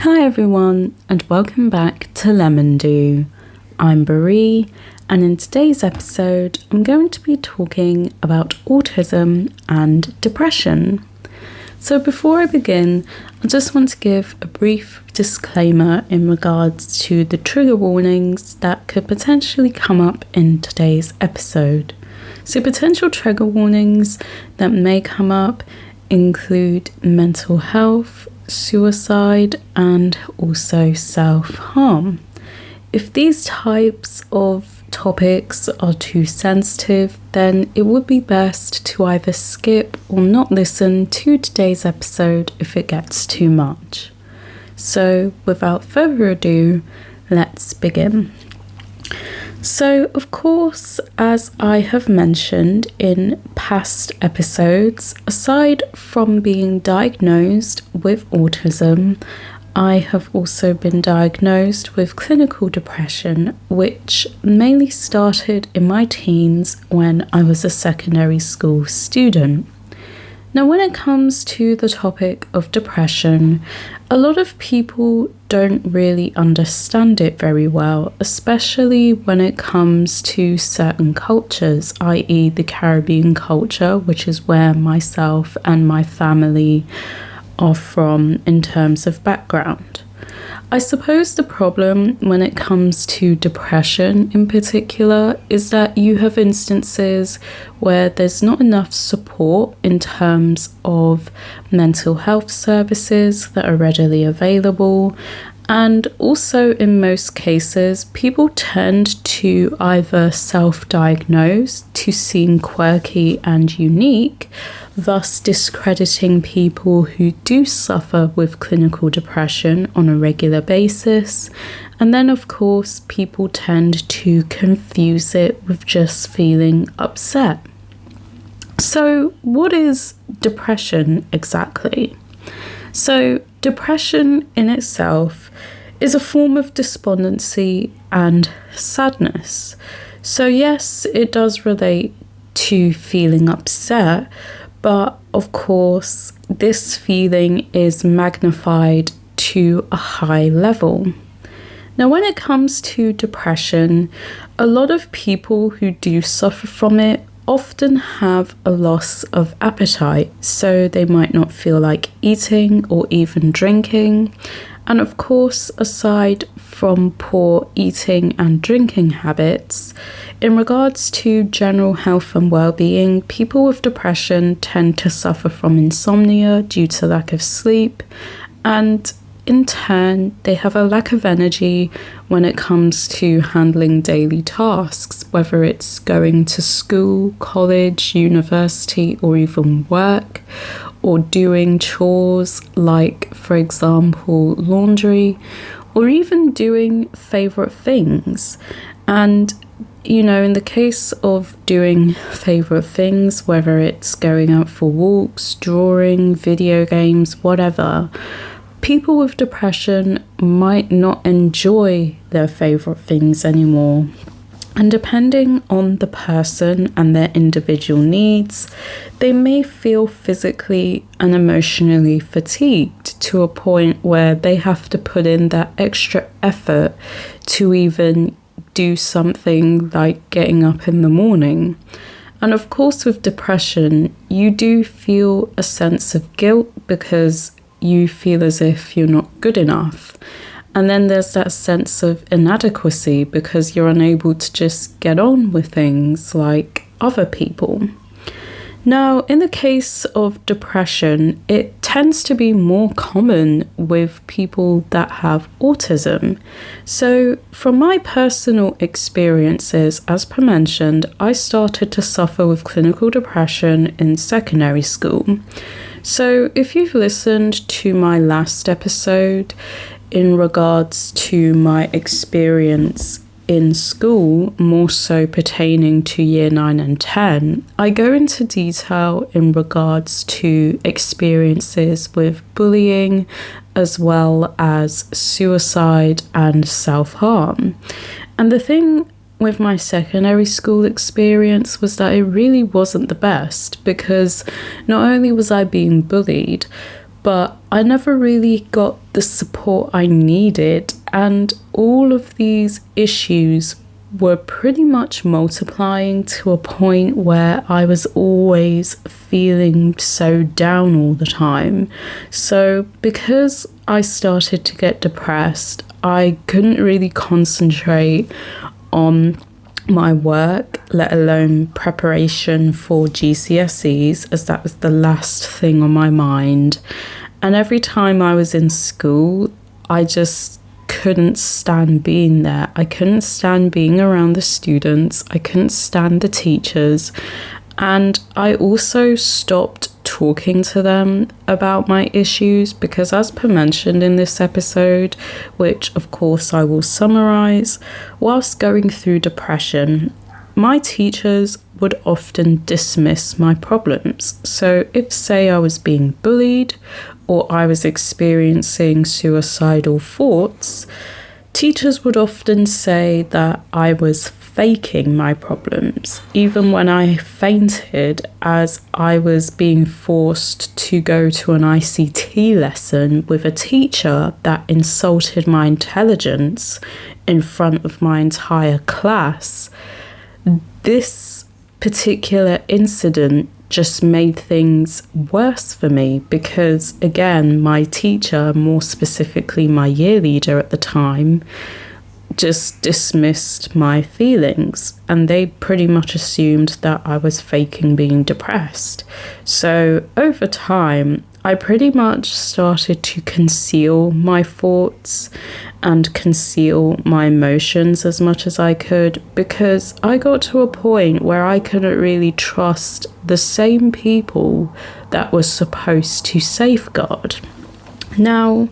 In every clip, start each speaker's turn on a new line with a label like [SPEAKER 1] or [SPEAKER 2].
[SPEAKER 1] Hi everyone, and welcome back to Lemon Dew. I'm Brie, and in today's episode, I'm going to be talking about autism and depression. So before I begin, I just want to give a brief disclaimer in regards to the trigger warnings that could potentially come up in today's episode. So potential trigger warnings that may come up include mental health, suicide, and also self-harm. If these types of topics are too sensitive, then it would be best to either skip or not listen to today's episode if it gets too much. So without further ado, let's begin. So, of course, as I have mentioned in past episodes, aside from being diagnosed with autism, I have also been diagnosed with clinical depression, which mainly started in my teens when I was a secondary school student. Now, when it comes to the topic of depression, a lot of people don't really understand it very well, especially when it comes to certain cultures, i.e. the Caribbean culture, which is where myself and my family are from in terms of background. I suppose the problem when it comes to depression in particular is that you have instances where there's not enough support in terms of mental health services that are readily available. And also in most cases, people tend to either self-diagnose to seem quirky and unique, thus discrediting people who do suffer with clinical depression on a regular basis. And then, of course, people tend to confuse it with just feeling upset. So, what is depression exactly? So, depression in itself is a form of despondency and sadness. So, yes, it does relate to feeling upset, but of course, this feeling is magnified to a high level. Now, when it comes to depression, a lot of people who do suffer from it often have a loss of appetite, so they might not feel like eating or even drinking. And of course, aside from poor eating and drinking habits, in regards to general health and well-being, people with depression tend to suffer from insomnia due to lack of sleep, and in turn, they have a lack of energy when it comes to handling daily tasks, whether it's going to school, college, university, or even work, or doing chores like, for example, laundry, or even doing favorite things. And in the case of doing favorite things, whether it's going out for walks, drawing, video games, whatever, people with depression might not enjoy their favorite things anymore. And depending on the person and their individual needs, they may feel physically and emotionally fatigued to a point where they have to put in that extra effort to even do something like getting up in the morning. And of course, with depression, you do feel a sense of guilt because you feel as if you're not good enough. And then there's that sense of inadequacy because you're unable to just get on with things like other people. Now, in the case of depression, it tends to be more common with people that have autism. So, from my personal experiences, as per mentioned, I started to suffer with clinical depression in secondary school. So, if you've listened to my last episode in regards to my experience in school, more so pertaining to year 9 and 10, I go into detail in regards to experiences with bullying as well as suicide and self-harm. And the thing with my secondary school experience was that it really wasn't the best because not only was I being bullied, but I never really got the support I needed, and all of these issues were pretty much multiplying to a point where I was always feeling so down all the time. So because I started to get depressed, I couldn't really concentrate on my work, let alone preparation for GCSEs, as that was the last thing on my mind. And every time I was in school, I just couldn't stand being there. I couldn't stand being around the students. I couldn't stand the teachers. And I also stopped talking to them about my issues because, as per mentioned in this episode, which of course I will summarize, whilst going through depression, my teachers would often dismiss my problems. So if, say, I was being bullied or I was experiencing suicidal thoughts, teachers would often say that I was faking my problems, even when I fainted as I was being forced to go to an ICT lesson with a teacher that insulted my intelligence in front of my entire class. This particular incident just made things worse for me because, again, my teacher, more specifically my year leader at the time, just dismissed my feelings, and they pretty much assumed that I was faking being depressed. So over time, I pretty much started to conceal my thoughts and conceal my emotions as much as I could, because I got to a point where I couldn't really trust the same people that was supposed to safeguard. Now,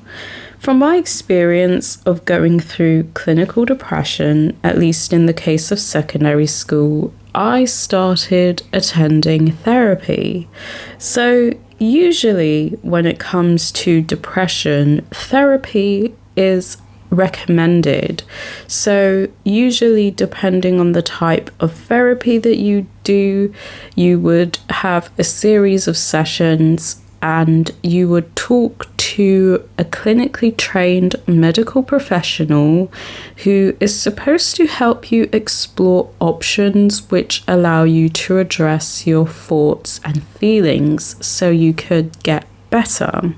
[SPEAKER 1] from my experience of going through clinical depression, at least in the case of secondary school, I started attending therapy. So usually when it comes to depression, therapy is recommended. So usually, depending on the type of therapy that you do, you would have a series of sessions and you would talk to a clinically trained medical professional who is supposed to help you explore options which allow you to address your thoughts and feelings so you could get better.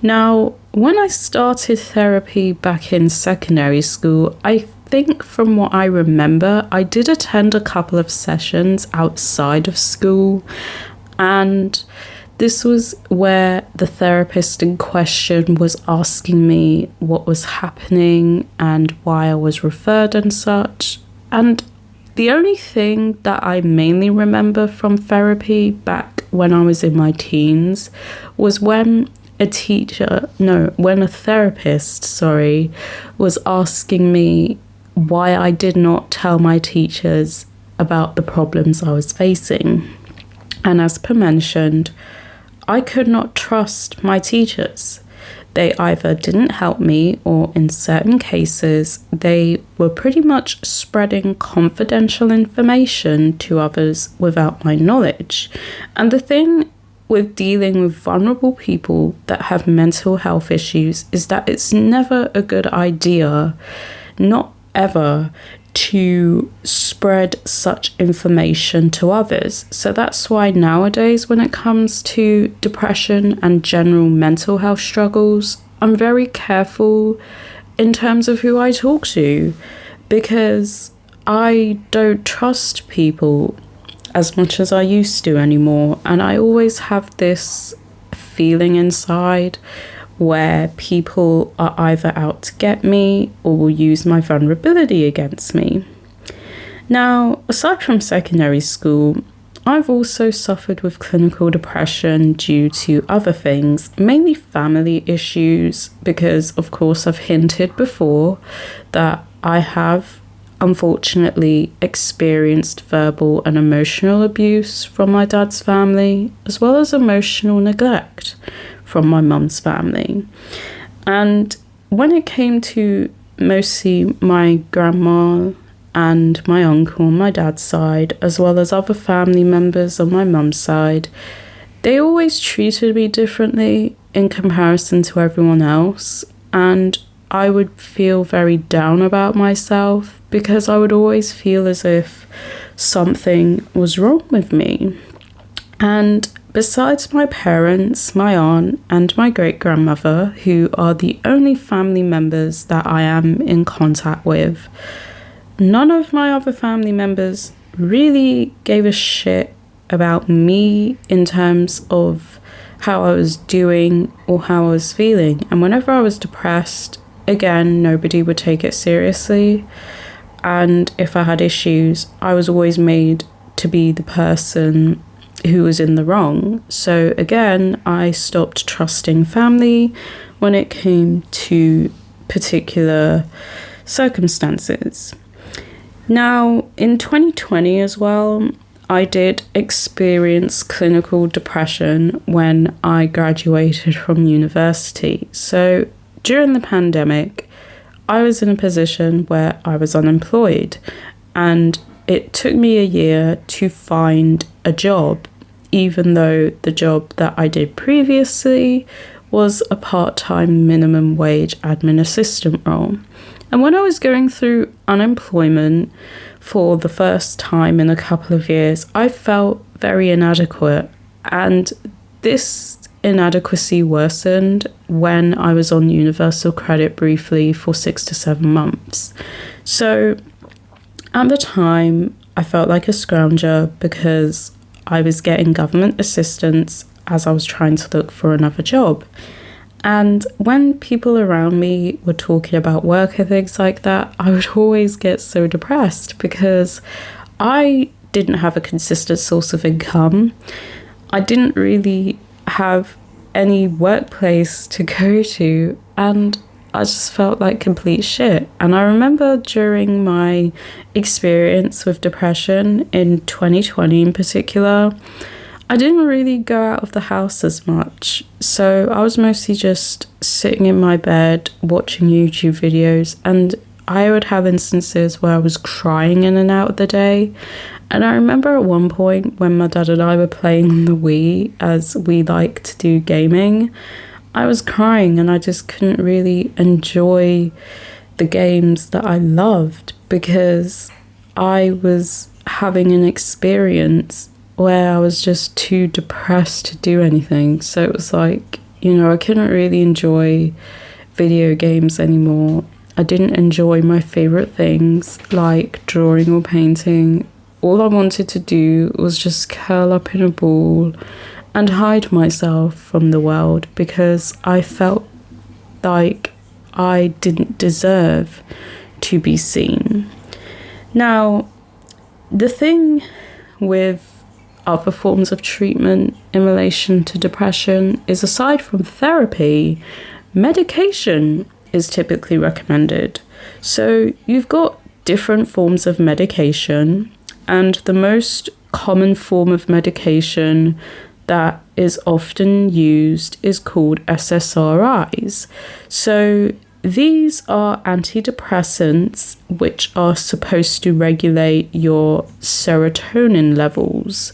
[SPEAKER 1] Now, when I started therapy back in secondary school, I think from what I remember, I did attend a couple of sessions outside of school, and this was where the therapist in question was asking me what was happening and why I was referred and such. And the only thing that I mainly remember from therapy back when I was in my teens was when a therapist, was asking me why I did not tell my teachers about the problems I was facing. And as per mentioned, I could not trust my teachers. They either didn't help me, or in certain cases, they were pretty much spreading confidential information to others without my knowledge. And the thing with dealing with vulnerable people that have mental health issues is that it's never a good idea, not ever, to spread such information to others. So that's why nowadays, when it comes to depression and general mental health struggles, I'm very careful in terms of who I talk to, because I don't trust people as much as I used to anymore. And I always have this feeling inside where people are either out to get me or will use my vulnerability against me. Now, aside from secondary school, I've also suffered with clinical depression due to other things, mainly family issues, because of course I've hinted before that I have unfortunately experienced verbal and emotional abuse from my dad's family, as well as emotional neglect from my mum's family. And when it came to mostly my grandma and my uncle on my dad's side, as well as other family members on my mum's side, they always treated me differently. in comparison to everyone else, and I would feel very down about myself because I would always feel as if something was wrong with me. And besides my parents, my aunt, and my great-grandmother, who are the only family members that I am in contact with, none of my other family members really gave a shit about me in terms of how I was doing or how I was feeling. And whenever I was depressed, again, nobody would take it seriously. And if I had issues, I was always made to be the person who was in the wrong. So again, I stopped trusting family when it came to particular circumstances. Now, in 2020 as well, I did experience clinical depression when I graduated from university. So during the pandemic, I was in a position where I was unemployed, and it took me a year to find a job, even though the job that I did previously was a part-time minimum wage admin assistant role. And when I was going through unemployment for the first time in a couple of years, I felt very inadequate. And this inadequacy worsened when I was on universal credit briefly for 6 to 7 months. So at the time, I felt like a scrounger because I was getting government assistance as I was trying to look for another job. And when people around me were talking about work and things like that, I would always get so depressed because I didn't have a consistent source of income. I didn't really have any workplace to go to, and I just felt like complete shit. And I remember during my experience with depression in 2020 in particular, I didn't really go out of the house as much. So I was mostly just sitting in my bed watching YouTube videos, and I would have instances where I was crying in and out of the day. And I remember at one point when my dad and I were playing on the Wii, as we like to do gaming, I was crying and I just couldn't really enjoy the games that I loved because I was having an experience where I was just too depressed to do anything. So it was like, I couldn't really enjoy video games anymore. I didn't enjoy my favorite things like drawing or painting. All I wanted to do was just curl up in a ball and hide myself from the world because I felt like I didn't deserve to be seen. Now, the thing with other forms of treatment in relation to depression is, aside from therapy, medication is typically recommended. So you've got different forms of medication, and the most common form of medication that is often used is called SSRIs. So these are antidepressants which are supposed to regulate your serotonin levels.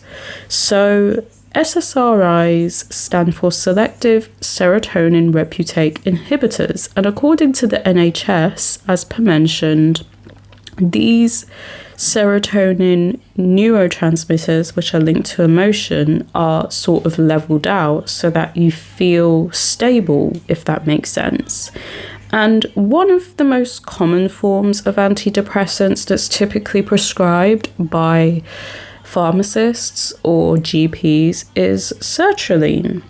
[SPEAKER 1] So SSRIs stand for selective serotonin reuptake inhibitors, and according to the NHS, as per mentioned, these serotonin neurotransmitters, which are linked to emotion, are sort of leveled out so that you feel stable, if that makes sense. And one of the most common forms of antidepressants that's typically prescribed by pharmacists or GPs is sertraline.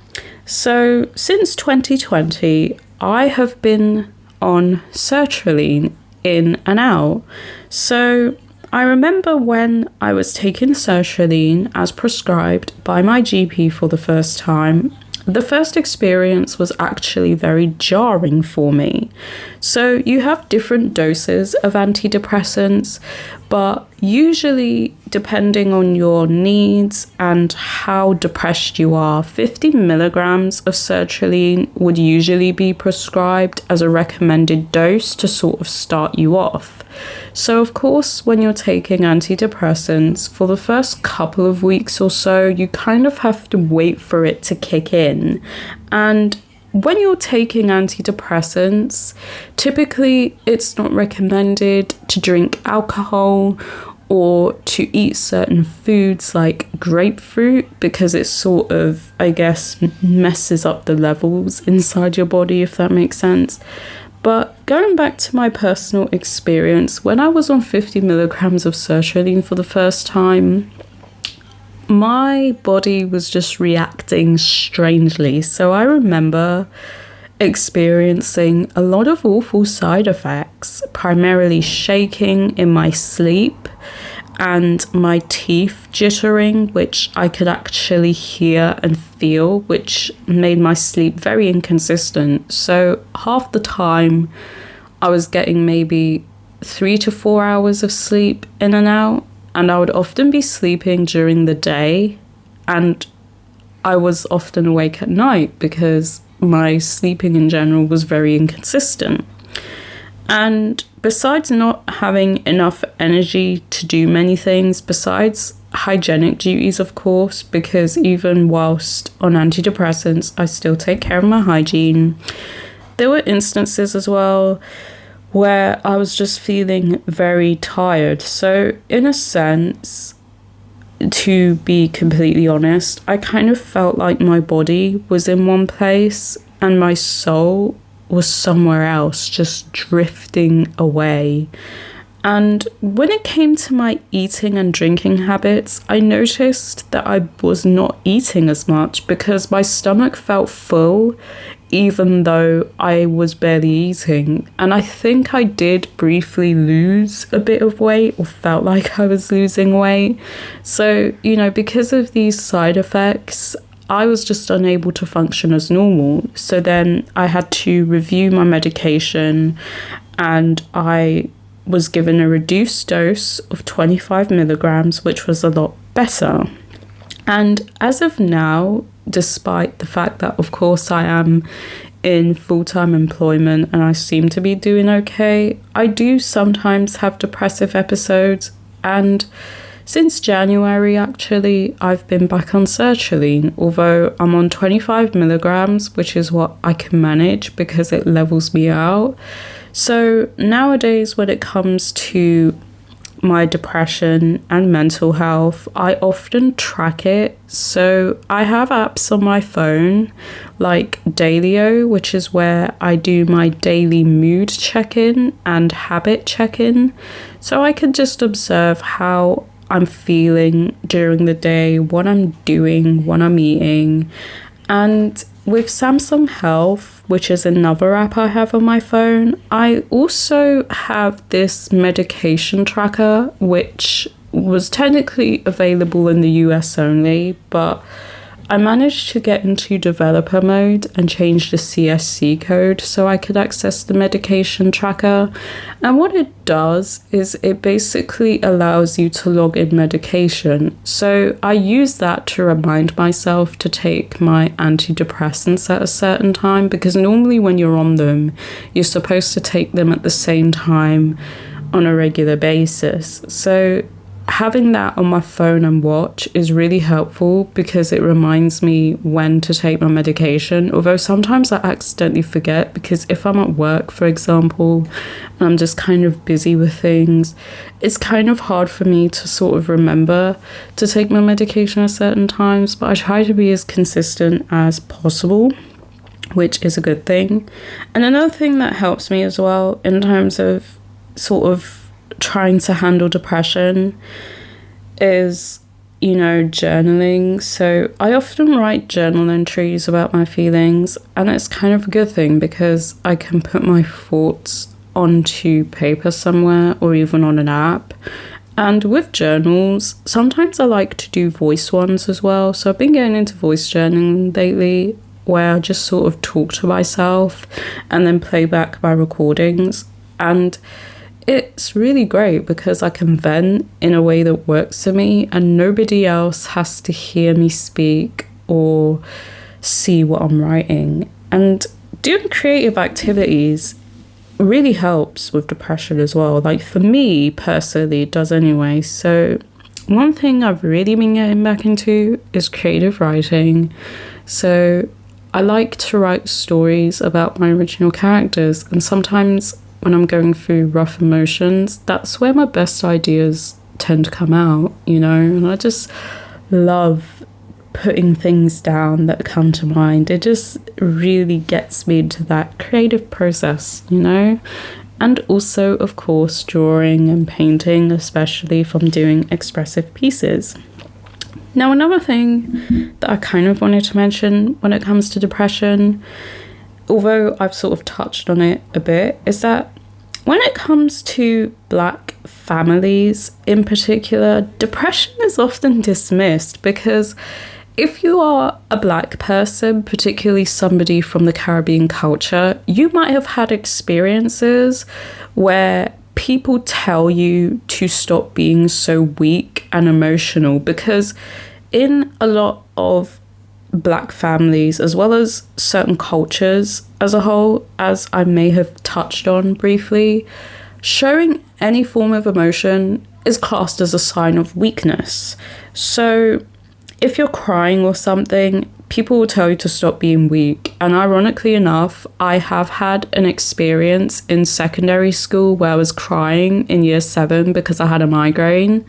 [SPEAKER 1] So since 2020, I have been on sertraline in and out. So I remember when I was taking sertraline as prescribed by my GP for the first time, the first experience was actually very jarring for me. So you have different doses of antidepressants, but usually depending on your needs and how depressed you are, 50 milligrams of sertraline would usually be prescribed as a recommended dose to sort of start you off. So of course, when you're taking antidepressants, for the first couple of weeks or so, you kind of have to wait for it to kick in. And when you're taking antidepressants, typically it's not recommended to drink alcohol or to eat certain foods like grapefruit, because it sort of, I guess, messes up the levels inside your body, if that makes sense. But going back to my personal experience, when I was on 50 milligrams of sertraline for the first time, my body was just reacting strangely. So I remember experiencing a lot of awful side effects, primarily shaking in my sleep and my teeth jittering, which I could actually hear and feel, which made my sleep very inconsistent. So half the time I was getting maybe 3 to 4 hours of sleep in and out, and I would often be sleeping during the day, and I was often awake at night because my sleeping in general was very inconsistent. And besides not having enough energy to do many things, besides hygienic duties, of course, because even whilst on antidepressants, I still take care of my hygiene, there were instances as well where I was just feeling very tired. So in a sense, to be completely honest, I kind of felt like my body was in one place and my soul was somewhere else, just drifting away. And when it came to my eating and drinking habits, I noticed that I was not eating as much because my stomach felt full, even though I was barely eating. And I think I did briefly lose a bit of weight, or felt like I was losing weight. So, because of these side effects, I was just unable to function as normal. So then I had to review my medication, and I was given a reduced dose of 25 milligrams, which was a lot better. And as of now, despite the fact that, of course, I am in full-time employment and I seem to be doing okay, I do sometimes have depressive episodes. And since January, actually, I've been back on sertraline, although I'm on 25 milligrams, which is what I can manage because it levels me out. So nowadays, when it comes to my depression and mental health, I often track it. So I have apps on my phone like Dailyo, which is where I do my daily mood check-in and habit check-in. So I can just observe how I'm feeling during the day, what I'm doing, what I'm eating. And with Samsung Health, which is another app I have on my phone, I also have this medication tracker, which was technically available in the US only, but I managed to get into developer mode and change the CSC code so I could access the medication tracker. And what it does is it basically allows you to log in medication. So I use that to remind myself to take my antidepressants at a certain time, because normally when you're on them, you're supposed to take them at the same time on a regular basis. So having that on my phone and watch is really helpful because it reminds me when to take my medication, although sometimes I accidentally forget, because if I'm at work, for example, and I'm just kind of busy with things, it's kind of hard for me to sort of remember to take my medication at certain times, but I try to be as consistent as possible, which is a good thing. And another thing that helps me as well in terms of sort of trying to handle depression is, journaling. So I often write journal entries about my feelings, and it's kind of a good thing because I can put my thoughts onto paper somewhere or even on an app. And with journals, sometimes I like to do voice ones as well. So I've been getting into voice journaling lately, where I just sort of talk to myself and then play back my recordings. And it's really great because I can vent in a way that works for me, and nobody else has to hear me speak or see what I'm writing. And doing creative activities really helps with depression as well. Like for me personally, it does anyway. So one thing I've really been getting back into is creative writing. So I like to write stories about my original characters, and sometimes when I'm going through rough emotions, that's where my best ideas tend to come out, you know, and I just love putting things down that come to mind. It just really gets me into that creative process, you know. And also, of course, drawing and painting, especially if I'm doing expressive pieces. Now, another thing that I kind of wanted to mention when it comes to depression, although I've sort of touched on it a bit, is that when it comes to Black families in particular, depression is often dismissed because if you are a Black person, particularly somebody from the Caribbean culture, you might have had experiences where people tell you to stop being so weak and emotional, because in a lot of Black families, as well as certain cultures as a whole, as I may have touched on briefly, showing any form of emotion is classed as a sign of weakness. So if you're crying or something, people will tell you to stop being weak. And ironically enough, I have had an experience in secondary school where I was crying in year 7 because I had a migraine.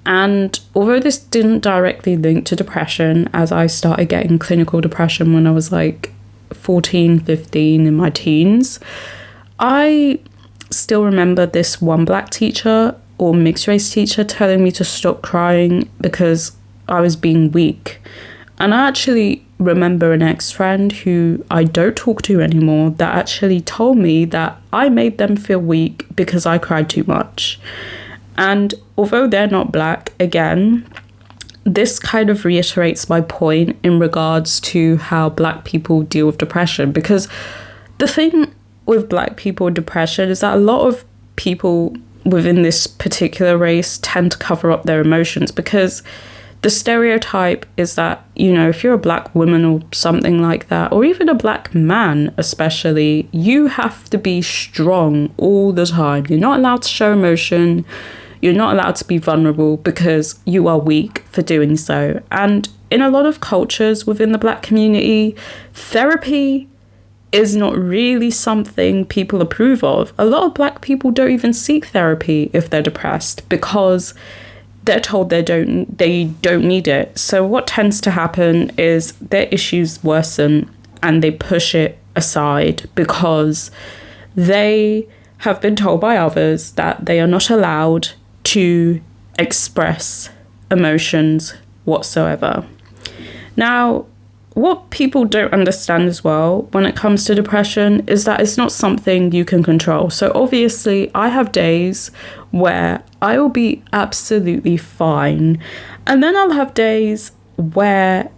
[SPEAKER 1] And although this didn't directly link to depression, as I started getting clinical depression when I was like 14, 15 in my teens, I still remember this one Black teacher or mixed race teacher telling me to stop crying because I was being weak. And I actually remember an ex-friend who I don't talk to anymore that actually told me that I made them feel weak because I cried too much. And although they're not Black, again, this kind of reiterates my point in regards to how Black people deal with depression. Because the thing with Black people and depression is that a lot of people within this particular race tend to cover up their emotions, because the stereotype is that, you know, if you're a Black woman or something like that, or even a Black man especially, you have to be strong all the time. You're not allowed to show emotion. You're not allowed to be vulnerable because you are weak for doing so. And in a lot of cultures within the Black community, therapy is not really something people approve of. A lot of Black people don't even seek therapy if they're depressed because they're told they don't need it. So what tends to happen is their issues worsen and they push it aside because they have been told by others that they are not allowed to express emotions whatsoever. Now, what people don't understand as well when it comes to depression is that it's not something you can control. So obviously, I have days where I will be absolutely fine. And then I'll have days where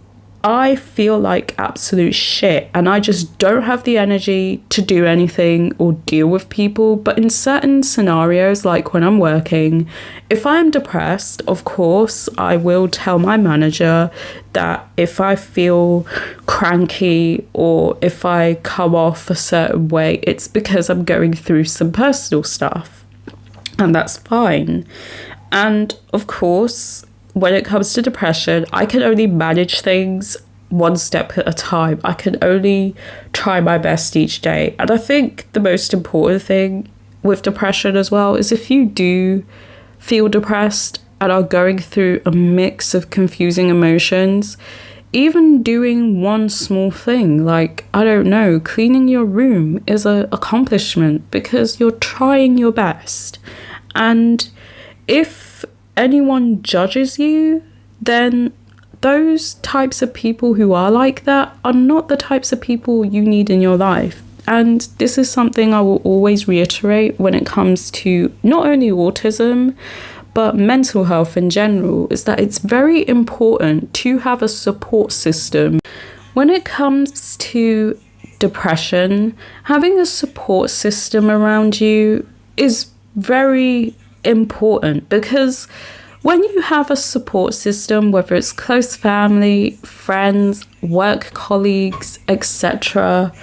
[SPEAKER 1] I feel like absolute shit and I just don't have the energy to do anything or deal with people. But in certain scenarios, like when I'm working, if I'm depressed, of course, I will tell my manager that if I feel cranky or if I come off a certain way, it's because I'm going through some personal stuff. And that's fine. And of course, when it comes to depression, I can only manage things one step at a time. I can only try my best each day. And I think the most important thing with depression as well is if you do feel depressed and are going through a mix of confusing emotions, even doing one small thing, like, I don't know, cleaning your room is an accomplishment because you're trying your best. And if anyone judges you, then those types of people who are like that are not the types of people you need in your life. And this is something I will always reiterate when it comes to not only autism, but mental health in general, is that it's very important to have a support system. When it comes to depression, having a support system around you is very important, because when you have a support system, whether it's close family, friends, work colleagues, etc.,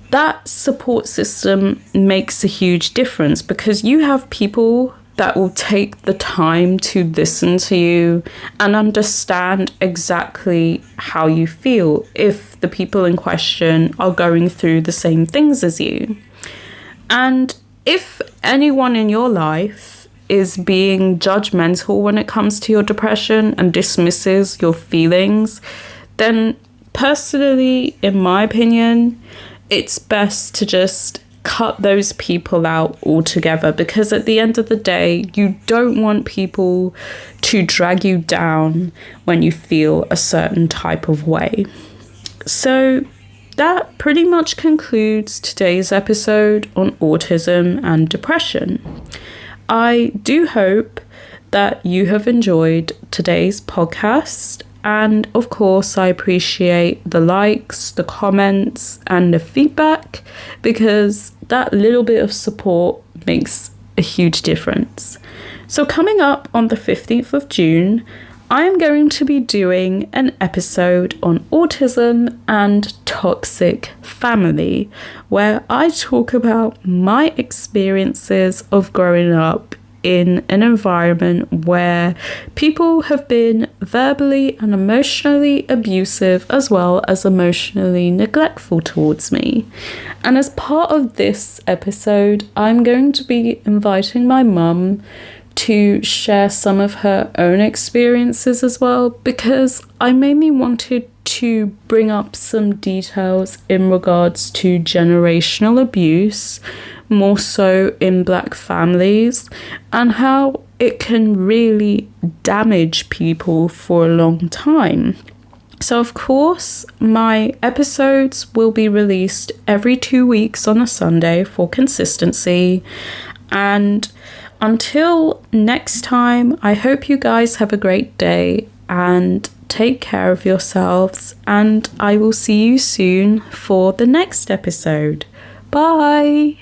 [SPEAKER 1] that support system makes a huge difference, because you have people that will take the time to listen to you and understand exactly how you feel if the people in question are going through the same things as you. And if anyone in your life is being judgmental when it comes to your depression and dismisses your feelings, then personally, in my opinion, it's best to just cut those people out altogether, because at the end of the day, you don't want people to drag you down when you feel a certain type of way. So that pretty much concludes today's episode on autism and depression. I do hope that you have enjoyed today's podcast. And of course, I appreciate the likes, the comments, and the feedback, because that little bit of support makes a huge difference. So coming up on the 15th of June, I am going to be doing an episode on autism and toxic family, where I talk about my experiences of growing up in an environment where people have been verbally and emotionally abusive, as well as emotionally neglectful towards me. And as part of this episode, I'm going to be inviting my mum to share some of her own experiences as well, because I mainly wanted to bring up some details in regards to generational abuse, more so in Black families, and how it can really damage people for a long time. So of course, my episodes will be released every 2 weeks on a Sunday for consistency. And until next time, I hope you guys have a great day and take care of yourselves, and I will see you soon for the next episode. Bye!